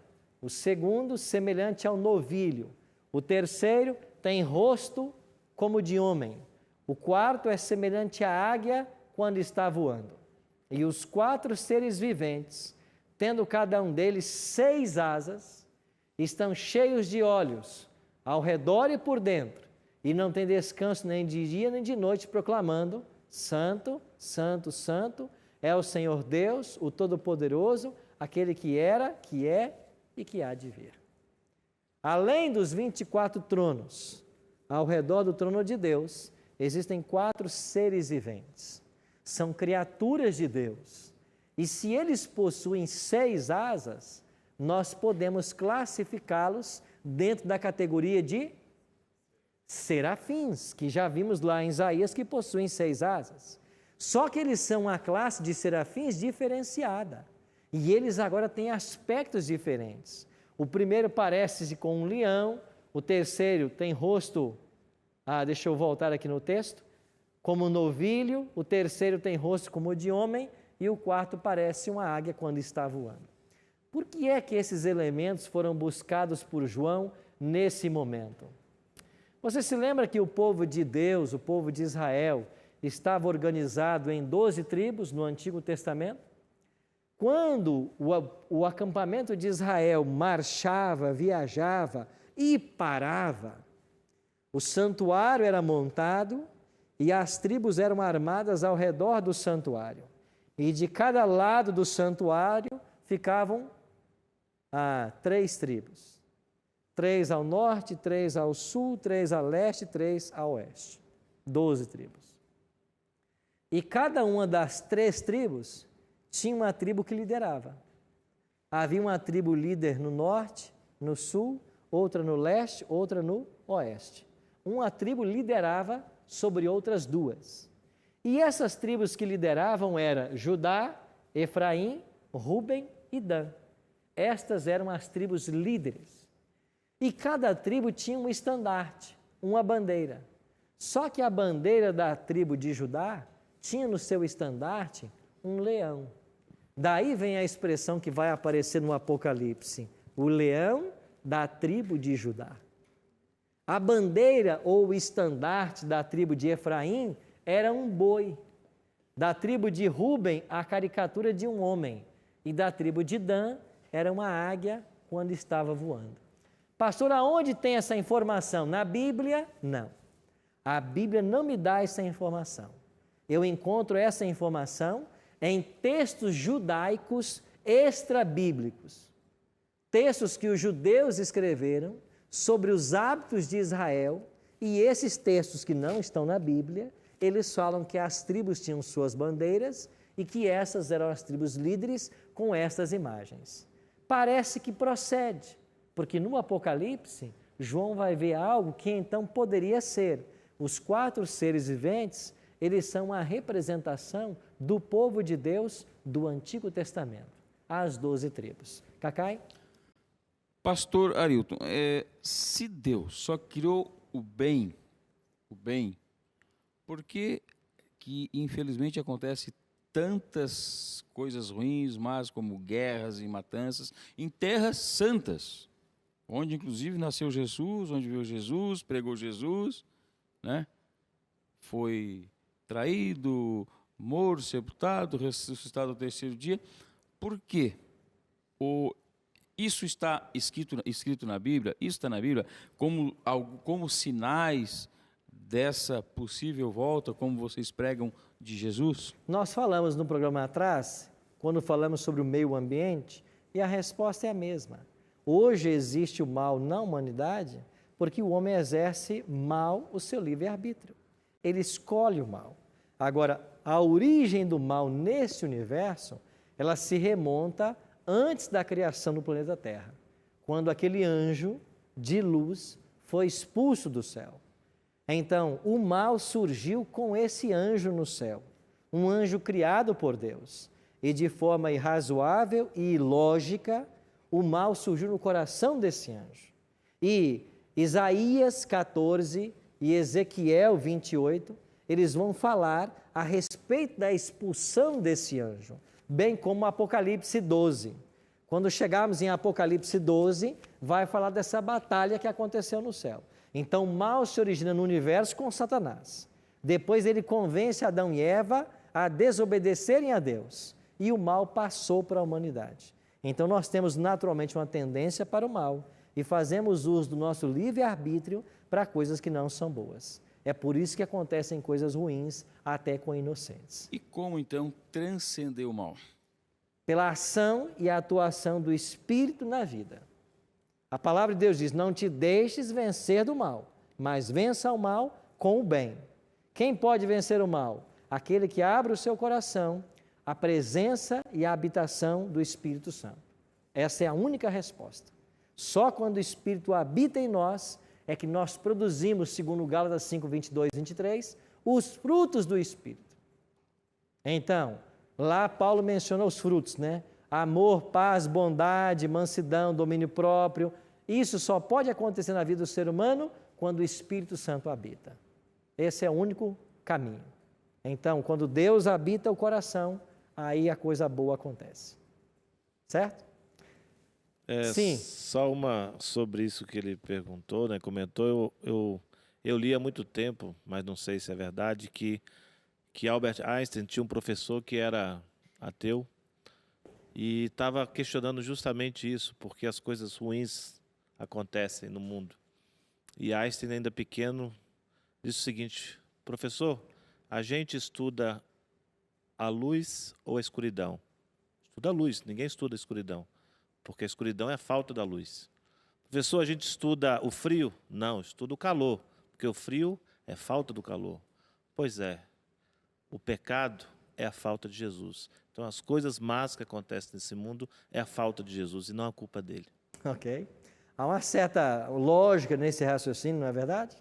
Speaker 1: O segundo, semelhante ao novilho. O terceiro tem rosto como de homem. O quarto é semelhante à águia quando está voando. E os 4 seres viventes, tendo cada um deles 6 asas, estão cheios de olhos, ao redor e por dentro, e não tem descanso nem de dia nem de noite, proclamando: Santo, Santo, Santo, é o Senhor Deus, o Todo-Poderoso, aquele que era, que é e que há de vir. Além dos 24 tronos, ao redor do trono de Deus, existem 4 seres viventes. São criaturas de Deus. E se eles possuem 6 asas, nós podemos classificá-los dentro da categoria de serafins, que já vimos lá em Isaías que possuem 6 asas. Só que eles são uma classe de serafins diferenciada. E eles agora têm aspectos diferentes. O primeiro parece-se com um leão, o terceiro tem rosto, deixa eu voltar aqui no texto, como um novilho, o terceiro tem rosto como de homem e o quarto parece uma águia quando está voando. Por que é que esses elementos foram buscados por João nesse momento? Você se lembra que o povo de Deus, o povo de Israel, estava organizado em 12 tribos no Antigo Testamento? Quando o acampamento de Israel marchava, viajava e parava, o santuário era montado e as tribos eram armadas ao redor do santuário. E de cada lado do santuário ficavam 3 tribos. 3 ao norte, 3 ao sul, 3 a leste, 3 a oeste. 12 tribos. E cada uma das 3 tribos tinha uma tribo que liderava. Havia uma tribo líder no norte, no sul, outra no leste, outra no oeste. Uma tribo liderava sobre outras 2. E essas tribos que lideravam eram Judá, Efraim, Ruben e Dan. Estas eram as tribos líderes. E cada tribo tinha um estandarte, uma bandeira. Só que a bandeira da tribo de Judá tinha no seu estandarte um leão. Daí vem a expressão que vai aparecer no Apocalipse: o leão da tribo de Judá. A bandeira ou o estandarte da tribo de Efraim era um boi. Da tribo de Ruben, a caricatura de um homem. E da tribo de Dan, era uma águia quando estava voando. Pastor, aonde tem essa informação? Na Bíblia? Não. A Bíblia não me dá essa informação. Eu encontro essa informação em textos judaicos extrabíblicos. Textos que os judeus escreveram sobre os hábitos de Israel, e esses textos que não estão na Bíblia, eles falam que as tribos tinham suas bandeiras e que essas eram as tribos líderes com estas imagens. Parece que procede, porque no Apocalipse, João vai ver algo que então poderia ser. Os 4 seres viventes, eles são a representação do povo de Deus do Antigo Testamento, as 12 tribos. Cacai?
Speaker 5: Pastor Arilton, se Deus só criou o bem, por que infelizmente acontece tantas coisas ruins, mas como guerras e matanças, em terras santas, onde inclusive nasceu Jesus, onde veio Jesus, pregou Jesus, né? Foi traído, morto, sepultado, ressuscitado ao 3º dia. Por quê? Isso está escrito na Bíblia, isso está na Bíblia, como sinais dessa possível volta, como vocês pregam, de Jesus?
Speaker 1: Nós falamos no programa atrás, quando falamos sobre o meio ambiente, e a resposta é a mesma. Hoje existe o mal na humanidade porque o homem exerce mal o seu livre-arbítrio. Ele escolhe o mal. Agora, a origem do mal nesse universo, ela se remonta antes da criação do planeta Terra, quando aquele anjo de luz foi expulso do céu. Então, o mal surgiu com esse anjo no céu, um anjo criado por Deus. E de forma irrazoável e ilógica, o mal surgiu no coração desse anjo. E Isaías 14 e Ezequiel 28, eles vão falar a respeito da expulsão desse anjo, bem como Apocalipse 12. Quando chegarmos em Apocalipse 12, vai falar dessa batalha que aconteceu no céu. Então, o mal se origina no universo com Satanás. Depois ele convence Adão e Eva a desobedecerem a Deus. E o mal passou para a humanidade. Então, nós temos naturalmente uma tendência para o mal e fazemos uso do nosso livre-arbítrio para coisas que não são boas. É por isso que acontecem coisas ruins até com inocentes.
Speaker 5: E como, então, transcender o mal?
Speaker 1: Pela ação e atuação do Espírito na vida. A palavra de Deus diz, não te deixes vencer do mal, mas vença o mal com o bem. Quem pode vencer o mal? Aquele que abre o seu coração à presença e à habitação do Espírito Santo. Essa é a única resposta. Só quando o Espírito habita em nós é que nós produzimos, segundo Gálatas 5, 22 e 23, os frutos do Espírito. Então, lá Paulo menciona os frutos, né? Amor, paz, bondade, mansidão, domínio próprio. Isso só pode acontecer na vida do ser humano quando o Espírito Santo habita. Esse é o único caminho. Então, quando Deus habita o coração, aí a coisa boa acontece. Certo? Sim.
Speaker 7: Só uma sobre isso que ele perguntou, né? Comentou, eu li há muito tempo, mas não sei se é verdade, que Albert Einstein tinha um professor que era ateu e estava questionando justamente isso, porque as coisas ruins acontecem no mundo. E Einstein, ainda pequeno, disse o seguinte: professor, a gente estuda a luz ou a escuridão? Estuda a luz, ninguém estuda a escuridão, porque a escuridão é a falta da luz. Professor, a gente estuda o frio? Não, estuda o calor, porque o frio é falta do calor. Pois é, o pecado é a falta de Jesus. Então, as coisas más que acontecem nesse mundo é a falta de Jesus e não a culpa dele.
Speaker 1: Ok. Há uma certa lógica nesse raciocínio, não é verdade?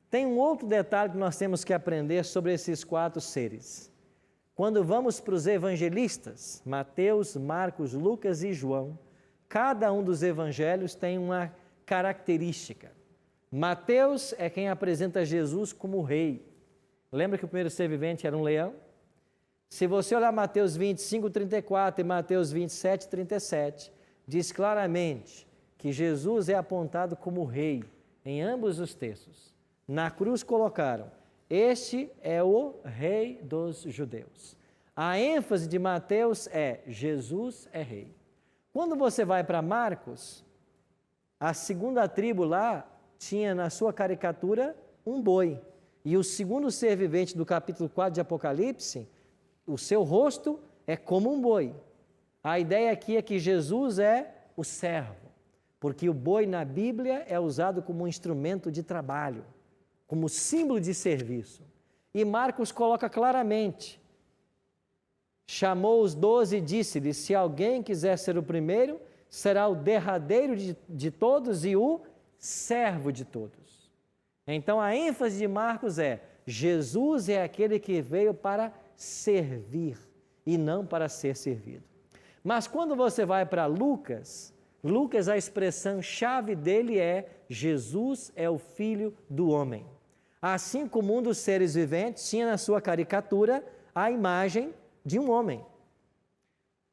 Speaker 1: Tem um outro detalhe que nós temos que aprender sobre esses 4 seres. Quando vamos para os evangelistas, Mateus, Marcos, Lucas e João, cada um dos evangelhos tem uma característica. Mateus é quem apresenta Jesus como rei. Lembra que o primeiro ser vivente era um leão? Se você olhar Mateus 25, 34 e Mateus 27, 37, diz claramente que Jesus é apontado como rei em ambos os textos. Na cruz colocaram, este é o rei dos judeus. A ênfase de Mateus é, Jesus é rei. Quando você vai para Marcos, a segunda tribo lá tinha na sua caricatura um boi. E o segundo ser vivente do capítulo 4 de Apocalipse, o seu rosto é como um boi. A ideia aqui é que Jesus é o servo, porque o boi na Bíblia é usado como um instrumento de trabalho, como símbolo de serviço. E Marcos coloca claramente, chamou os 12 e disse-lhes, se alguém quiser ser o primeiro, será o derradeiro de todos e o servo de todos. Então a ênfase de Marcos é, Jesus é aquele que veio para servir e não para ser servido. Mas quando você vai para Lucas, a expressão chave dele é, Jesus é o Filho do Homem. Assim como um dos seres viventes tinha na sua caricatura a imagem de um homem.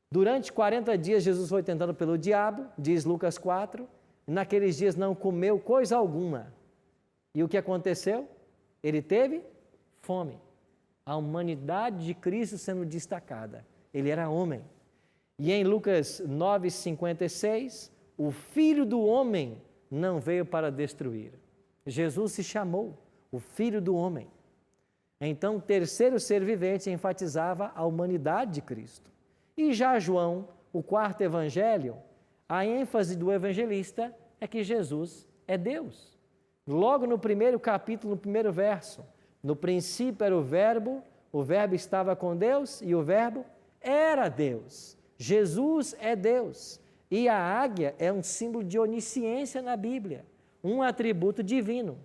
Speaker 1: Durante 40 dias Jesus foi tentado pelo diabo, diz Lucas 4, e naqueles dias não comeu coisa alguma. E o que aconteceu? Ele teve fome. A humanidade de Cristo sendo destacada. Ele era homem. E em Lucas 9,56, o Filho do Homem não veio para destruir. Jesus se chamou o Filho do Homem. Então, o terceiro ser vivente enfatizava a humanidade de Cristo. E já João, o 4º evangelho, a ênfase do evangelista é que Jesus é Deus. Logo no primeiro capítulo, no primeiro verso, no princípio era o verbo estava com Deus e o verbo era Deus. Jesus é Deus. E a águia é um símbolo de onisciência na Bíblia, um atributo divino.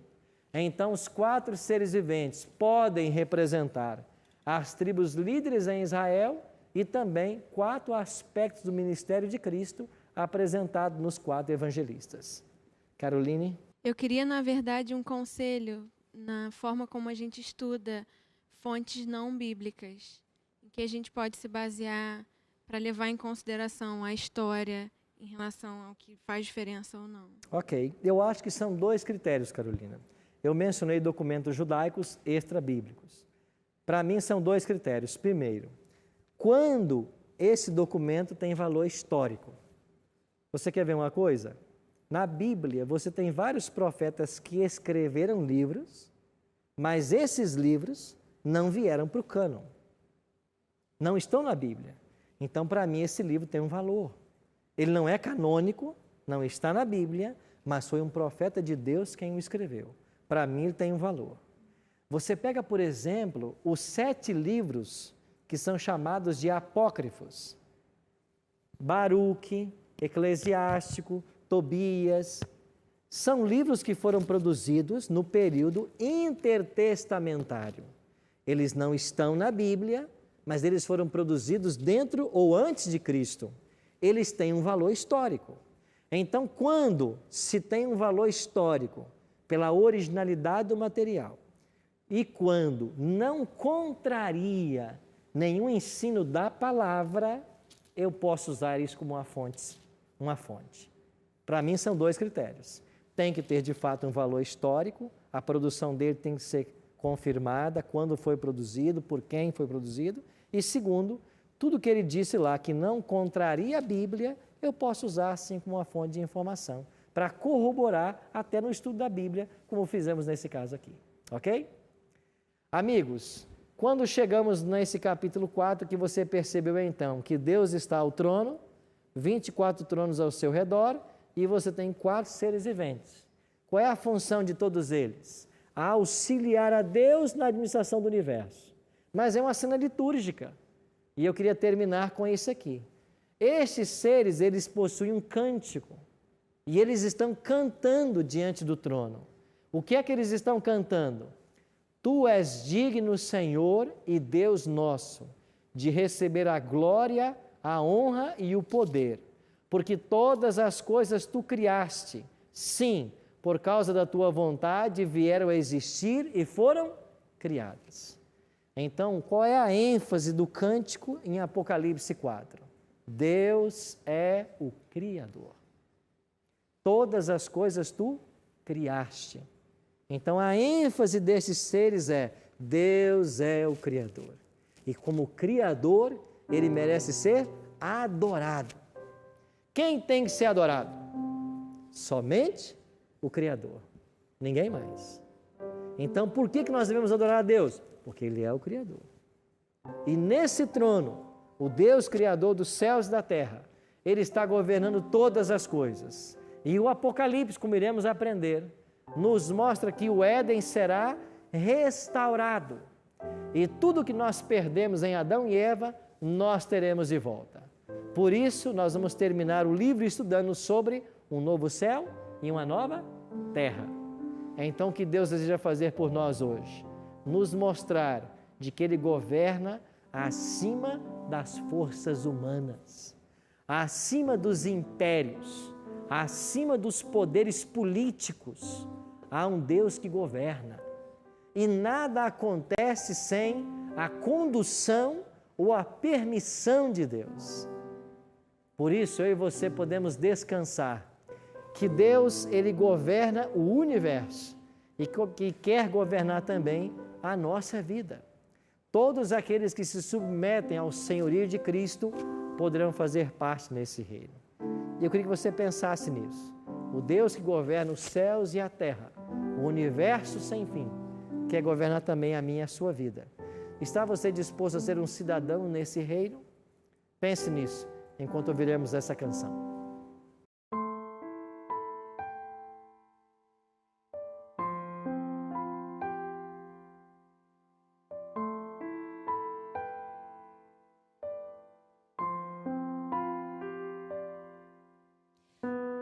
Speaker 1: Então, os 4 seres viventes podem representar as tribos líderes em Israel e também 4 aspectos do ministério de Cristo apresentado nos 4 evangelistas. Caroline?
Speaker 3: Eu queria, na verdade, um conselho na forma como a gente estuda fontes não bíblicas, em que a gente pode se basear para levar em consideração a história em relação ao que faz diferença ou não.
Speaker 1: Ok, eu acho que são 2 critérios, Carolina. Eu mencionei documentos judaicos extra-bíblicos. Para mim, são 2 critérios. Primeiro, quando esse documento tem valor histórico. Você quer ver uma coisa? Na Bíblia, você tem vários profetas que escreveram livros, mas esses livros não vieram para o cânon. Não estão na Bíblia. Então, para mim, esse livro tem um valor. Ele não é canônico, não está na Bíblia, mas foi um profeta de Deus quem o escreveu. Para mim, ele tem um valor. Você pega, por exemplo, os 7 livros que são chamados de apócrifos. Baruque, Eclesiástico, Tobias. São livros que foram produzidos no período intertestamentário. Eles não estão na Bíblia, mas eles foram produzidos dentro ou antes de Cristo. Eles têm um valor histórico. Então, quando se tem um valor histórico pela originalidade do material e quando não contraria nenhum ensino da palavra, eu posso usar isso como uma fonte. Para mim, são 2 critérios. Tem que ter, de fato, um valor histórico, a produção dele tem que ser confirmada, quando foi produzido, por quem foi produzido, e segundo, tudo que ele disse lá que não contraria a Bíblia, eu posso usar assim como uma fonte de informação, para corroborar até no estudo da Bíblia, como fizemos nesse caso aqui. Ok? Amigos, quando chegamos nesse capítulo 4, que você percebeu então que Deus está ao trono, 24 tronos ao seu redor, e você tem 4 seres viventes. Qual é a função de todos eles? Auxiliar a Deus na administração do universo. Mas é uma cena litúrgica. E eu queria terminar com isso aqui. Estes seres, eles possuem um cântico. E eles estão cantando diante do trono. O que é que eles estão cantando? Tu és digno, Senhor e Deus nosso, de receber a glória, a honra e o poder, porque todas as coisas tu criaste. Sim, por causa da tua vontade vieram a existir e foram criadas. Então, qual é a ênfase do cântico em Apocalipse 4? Deus é o Criador. Todas as coisas tu criaste. Então, a ênfase desses seres é Deus é o Criador. E como Criador, Ele merece ser adorado. Quem tem que ser adorado? Somente o Criador. Ninguém mais. Então, por que nós devemos adorar a Deus? Porque Ele é o Criador. E nesse trono, o Deus Criador dos céus e da terra, Ele está governando todas as coisas. E o Apocalipse, como iremos aprender, nos mostra que o Éden será restaurado. E tudo que nós perdemos em Adão e Eva, nós teremos de volta. Por isso, nós vamos terminar o livro estudando sobre um novo céu e uma nova terra. Então, o que Deus deseja fazer por nós hoje? Nos mostrar de que Ele governa acima das forças humanas, acima dos impérios, acima dos poderes políticos. Há um Deus que governa. E nada acontece sem a condução ou a permissão de Deus. Por isso, eu e você podemos descansar que Deus, Ele governa o universo e que quer governar também a nossa vida. Todos aqueles que se submetem ao senhorio de Cristo poderão fazer parte nesse reino. E eu queria que você pensasse nisso. O Deus que governa os céus e a terra, o universo sem fim, quer governar também a minha e a sua vida. Está você disposto a ser um cidadão nesse reino? Pense nisso, enquanto ouviremos essa canção.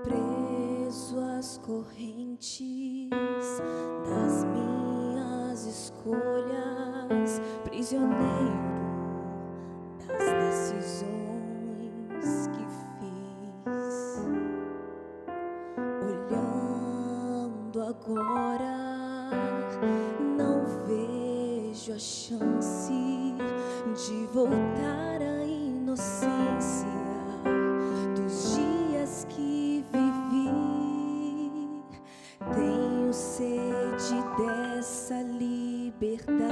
Speaker 8: Preso às correntes das minhas escolhas, prisioneiro das decisões que fiz, olhando vejo a chance de voltar à inocência dos dias que vivi. Tenho sede dessa liberdade,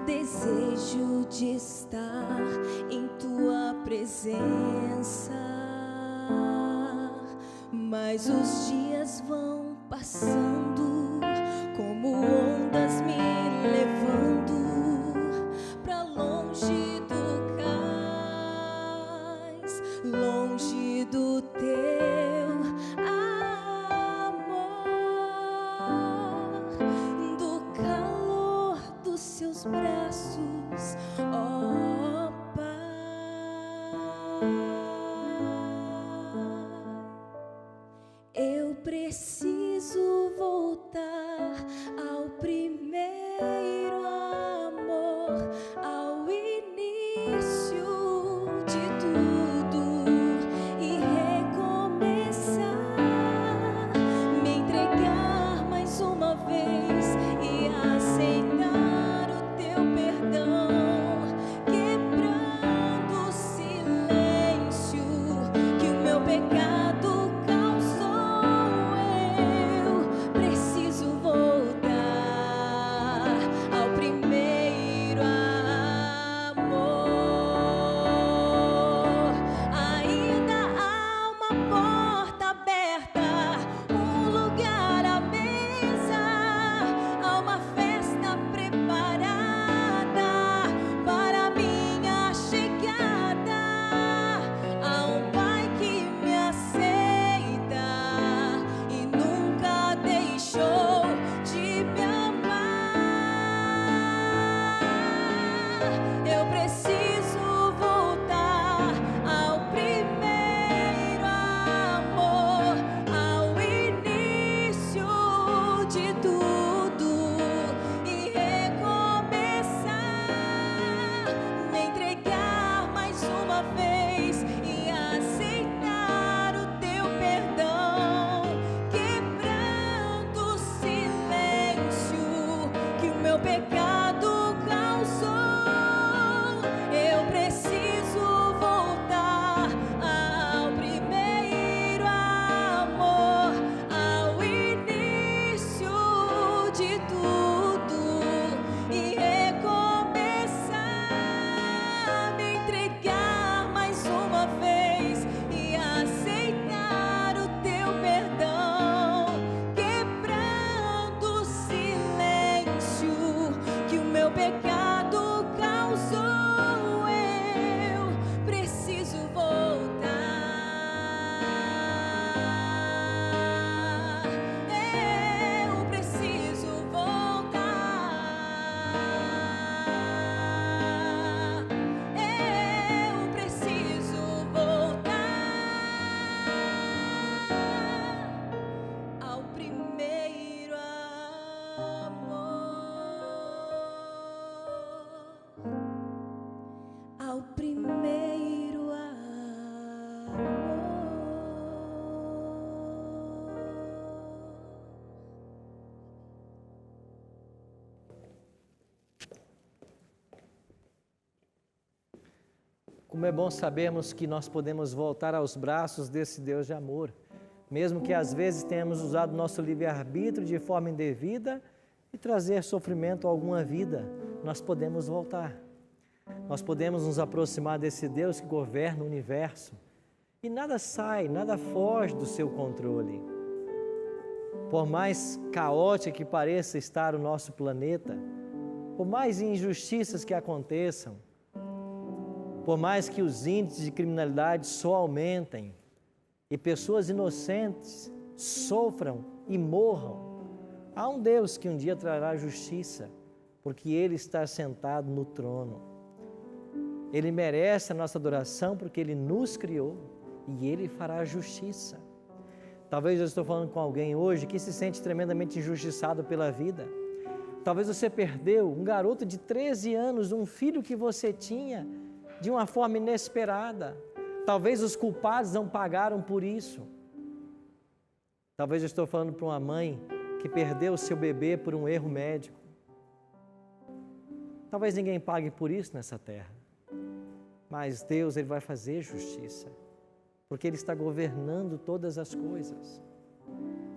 Speaker 8: desejo de estar em tua presença, mas os dias vão passando como ondas me levando pra longe do cais, longe do teu amor, do calor dos seus braços, ó Pai. Eu preciso voltar ao primeiro amor, ao início de tudo e recomeçar, me entregar mais uma vez e aceitar o teu perdão, quebrando o silêncio que o meu pecado
Speaker 1: Como é bom sabermos que nós podemos voltar aos braços desse Deus de amor, mesmo que às vezes tenhamos usado nosso livre-arbítrio de forma indevida e trazer sofrimento a alguma vida, nós podemos voltar. Nós podemos nos aproximar desse Deus que governa o universo e nada sai, nada foge do seu controle. Por mais caótico que pareça estar o nosso planeta, por mais injustiças que aconteçam, por mais que os índices de criminalidade só aumentem e pessoas inocentes sofram e morram, há um Deus que um dia trará justiça, porque Ele está sentado no trono. Ele merece a nossa adoração porque Ele nos criou e Ele fará justiça. Talvez eu estou falando com alguém hoje que se sente tremendamente injustiçado pela vida. Talvez você perdeu um garoto de 13 anos, um filho que você tinha, de uma forma inesperada. Talvez os culpados não pagaram por isso. Talvez eu estou falando para uma mãe que perdeu o seu bebê por um erro médico. Talvez ninguém pague por isso nessa terra, mas Deus, Ele vai fazer justiça, porque Ele está governando todas as coisas.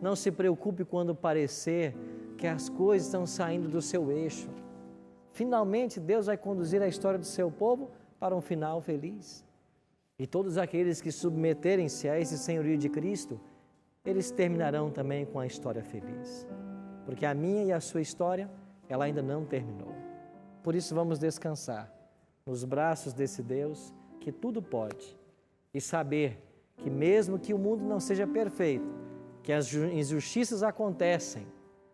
Speaker 1: Não se preocupe quando parecer que as coisas estão saindo do seu eixo. Finalmente, Deus vai conduzir a história do seu povo para um final feliz. E todos aqueles que submeterem-se a esse senhorio de Cristo, eles terminarão também com a história feliz. Porque a minha e a sua história, ela ainda não terminou. Por isso vamos descansar nos braços desse Deus que tudo pode e saber que mesmo que o mundo não seja perfeito, que as injustiças acontecem,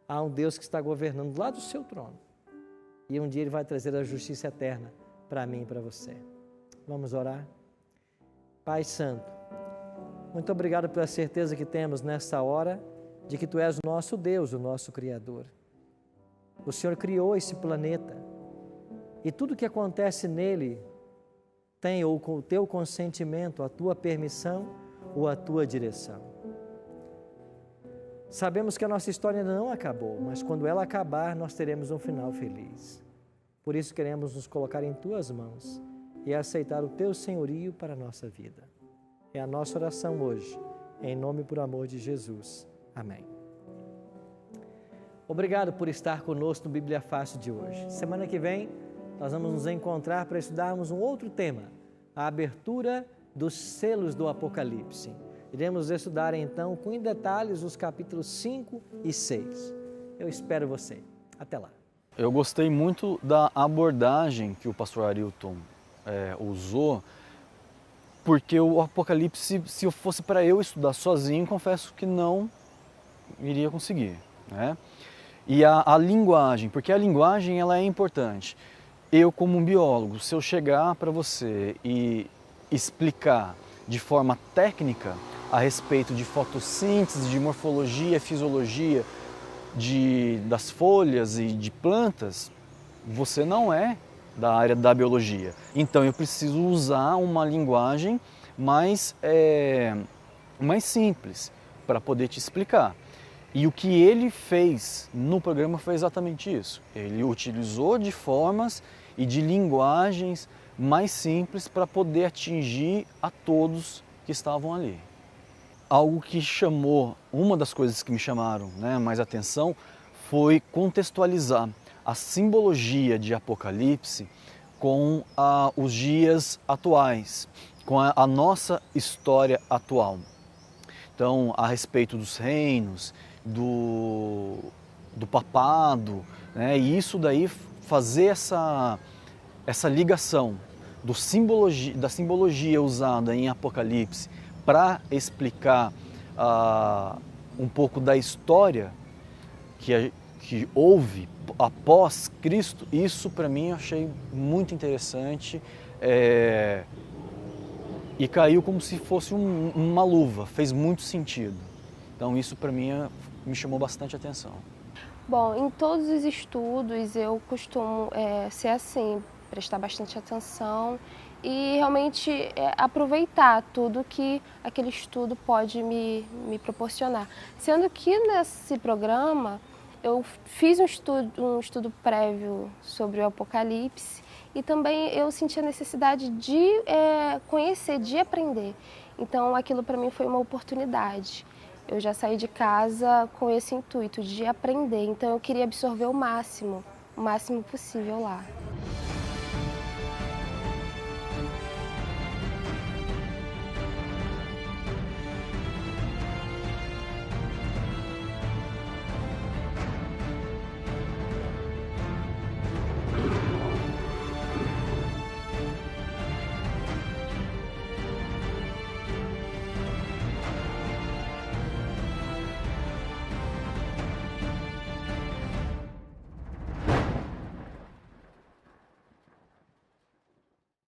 Speaker 1: há um Deus que está governando lá do seu trono. E um dia Ele vai trazer a justiça eterna para mim e para você. Vamos orar? Pai Santo, muito obrigado pela certeza que temos nesta hora de que Tu és o nosso Deus, o nosso Criador. O Senhor criou esse planeta e tudo que acontece nele tem ou com o Teu consentimento, a Tua permissão ou a Tua direção. Sabemos que a nossa história ainda não acabou, mas quando ela acabar, nós teremos um final feliz. Por isso queremos nos colocar em Tuas mãos e aceitar o Teu senhorio para a nossa vida. É a nossa oração hoje, em nome e por amor de Jesus. Amém. Obrigado por estar conosco no Bíblia Fácil de hoje. Semana que vem, nós vamos nos encontrar para estudarmos um outro tema, a abertura dos selos do Apocalipse. Iremos estudar então com detalhes os capítulos 5 e 6. Eu espero você. Até lá.
Speaker 4: Eu gostei muito da abordagem que o pastor Arilton usou, porque o Apocalipse, se eu fosse para eu estudar sozinho, confesso que não iria conseguir, né? E a linguagem, porque a linguagem ela é importante. Eu, como um biólogo, se eu chegar para você e explicar de forma técnica a respeito de fotossíntese, de morfologia, fisiologia das folhas e de plantas, você não é da área da biologia. Então eu preciso usar uma linguagem mais simples para poder te explicar. E o que ele fez no programa foi exatamente isso. Ele utilizou de formas e de linguagens mais simples para poder atingir a todos que estavam ali. Algo que uma das coisas que me chamaram mais atenção foi contextualizar a simbologia de Apocalipse com os dias atuais, com a nossa história atual. Então, a respeito dos reinos, do papado, e isso daí fazer essa ligação da simbologia usada em Apocalipse para explicar um pouco da história que houve após Cristo, isso para mim eu achei muito interessante e caiu como se fosse uma luva, fez muito sentido. Então isso para mim me chamou bastante atenção.
Speaker 2: Bom, em todos os estudos eu costumo ser assim, prestar bastante atenção e realmente aproveitar tudo que aquele estudo pode me proporcionar. Sendo que nesse programa eu fiz um estudo prévio sobre o Apocalipse e também eu senti a necessidade de conhecer, de aprender. Então aquilo para mim foi uma oportunidade. Eu já saí de casa com esse intuito de aprender, então eu queria absorver o máximo possível lá.